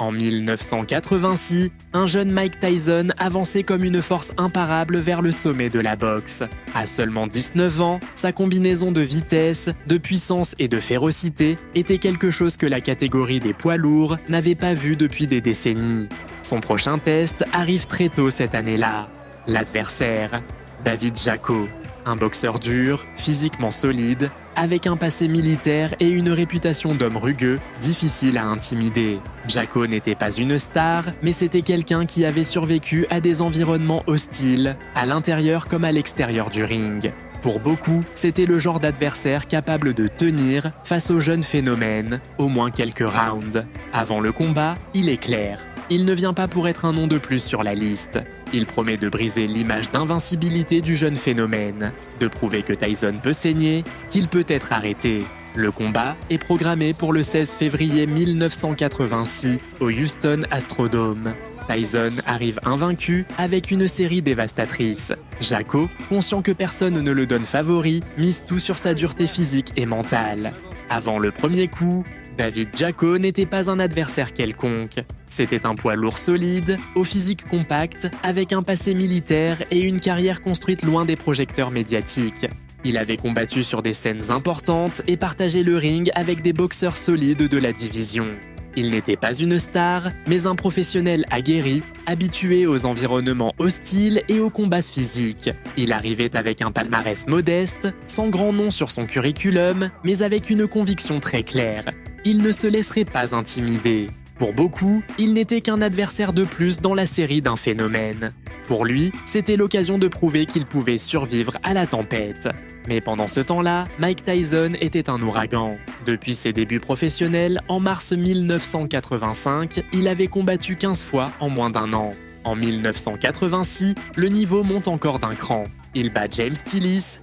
En 1986, un jeune Mike Tyson avançait comme une force imparable vers le sommet de la boxe. À seulement 19 ans, sa combinaison de vitesse, de puissance et de férocité était quelque chose que la catégorie des poids lourds n'avait pas vu depuis des décennies. Son prochain test arrive très tôt cette année-là. L'adversaire, David Jacko, un boxeur dur, physiquement solide, avec un passé militaire et une réputation d'homme rugueux, difficile à intimider. Jacko n'était pas une star, mais c'était quelqu'un qui avait survécu à des environnements hostiles, à l'intérieur comme à l'extérieur du ring. Pour beaucoup, c'était le genre d'adversaire capable de tenir face au jeune phénomène, au moins quelques rounds. Avant le combat, il est clair. Il ne vient pas pour être un nom de plus sur la liste. Il promet de briser l'image d'invincibilité du jeune phénomène, de prouver que Tyson peut saigner, qu'il peut être arrêté. Le combat est programmé pour le 16 février 1986 au Houston Astrodome. Tyson arrive invaincu avec une série dévastatrice. Jacko, conscient que personne ne le donne favori, mise tout sur sa dureté physique et mentale. Avant le premier coup, David Jacko n'était pas un adversaire quelconque. C'était un poids lourd solide, au physique compact, avec un passé militaire et une carrière construite loin des projecteurs médiatiques. Il avait combattu sur des scènes importantes et partagé le ring avec des boxeurs solides de la division. Il n'était pas une star, mais un professionnel aguerri, habitué aux environnements hostiles et aux combats physiques. Il arrivait avec un palmarès modeste, sans grand nom sur son curriculum, mais avec une conviction très claire. Il ne se laisserait pas intimider. Pour beaucoup, il n'était qu'un adversaire de plus dans la série d'un phénomène. Pour lui, c'était l'occasion de prouver qu'il pouvait survivre à la tempête. Mais pendant ce temps-là, Mike Tyson était un ouragan. Depuis ses débuts professionnels, en mars 1985, il avait combattu 15 fois en moins d'un an. En 1986, le niveau monte encore d'un cran. Il bat James Tillis,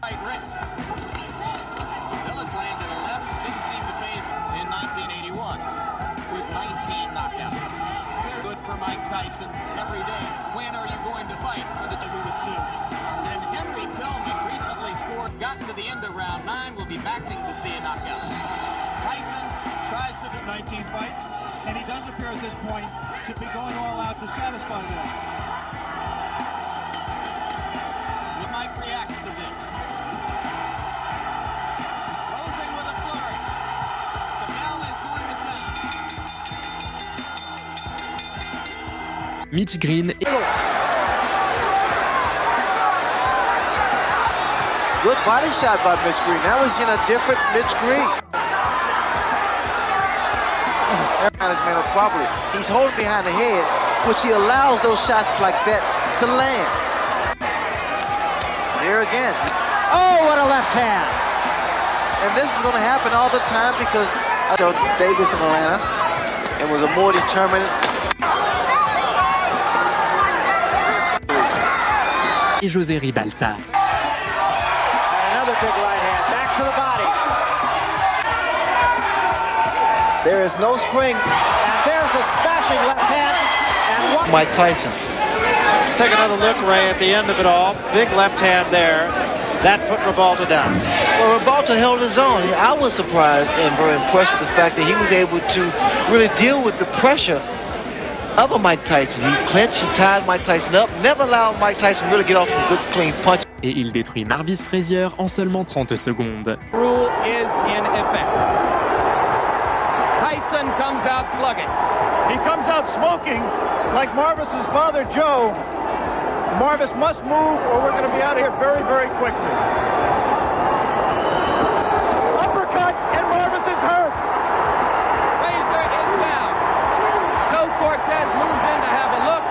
gotten to the end of round 9, will be backing to see a knockout. Tyson tries to do 19 fights, and he doesn't appear at this point to be going all out to satisfy them. Will Mike reacts to this? Closing with a flurry. The bell is going to sound. Mitch Green et... Good body shot by Mitch Green. Now we're seeing a different Mitch Green. Aaron has made up properly. He's holding behind the head, which he allows those shots like that to land. Here again. Oh, what a left hand. And this is going to happen all the time because Davis in Atlanta and was a more determined. et José Ribalta. Big right hand, back to the body. There is no spring, and there's a smashing left hand, and one. Mike Tyson. Let's take another look, Ray, at the end of it all. Big left hand there. That put Ribalta down. Well, Ribalta held his own. I was surprised and very impressed with the fact that he was able to really deal with the pressure of a Mike Tyson. He clinched, he tied Mike Tyson up, never allowed Mike Tyson to really get off some good, clean punches. Et il détruit Marvis Frazier en seulement 30 secondes. Rule is in effect. Tyson comes out slugging. He comes out smoking like Marvis's father, Joe. Marvis must move or we're going to be out of here very, very quickly. Uppercut and Marvis is hurt. Frazier is down. Joe Cortez moves in to have a look.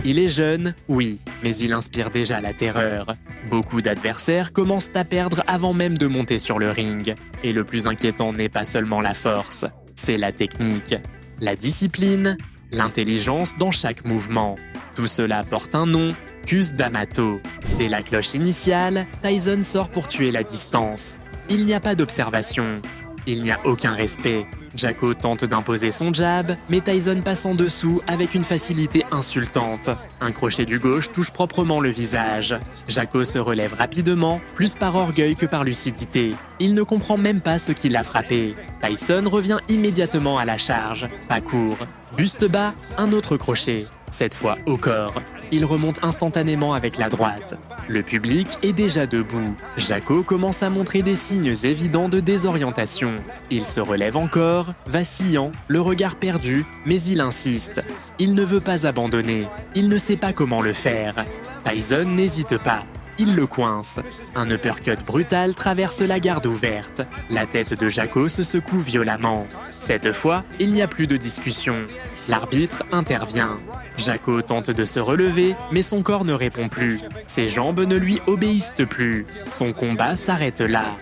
Il est jeune, oui, mais il inspire déjà la terreur. Beaucoup d'adversaires commencent à perdre avant même de monter sur le ring. Et le plus inquiétant n'est pas seulement la force, c'est la technique, la discipline, l'intelligence dans chaque mouvement. Tout cela porte un nom, Cus D'Amato. Dès la cloche initiale, Tyson sort pour tuer la distance. Il n'y a pas d'observation, il n'y a aucun respect. Jacko tente d'imposer son jab, mais Tyson passe en dessous avec une facilité insultante. Un crochet du gauche touche proprement le visage. Jacko se relève rapidement, plus par orgueil que par lucidité. Il ne comprend même pas ce qui l'a frappé. Tyson revient immédiatement à la charge. Pas court. Buste bas, un autre crochet, cette fois au corps. Il remonte instantanément avec la droite. Le public est déjà debout. Jacko commence à montrer des signes évidents de désorientation. Il se relève encore, vacillant, le regard perdu, mais il insiste. Il ne veut pas abandonner. Il ne sait pas comment le faire. Tyson n'hésite pas. Il le coince. Un uppercut brutal traverse la garde ouverte. La tête de Jacko se secoue violemment. Cette fois, il n'y a plus de discussion. L'arbitre intervient. Jacko tente de se relever, mais son corps ne répond plus. Ses jambes ne lui obéissent plus. Son combat s'arrête là.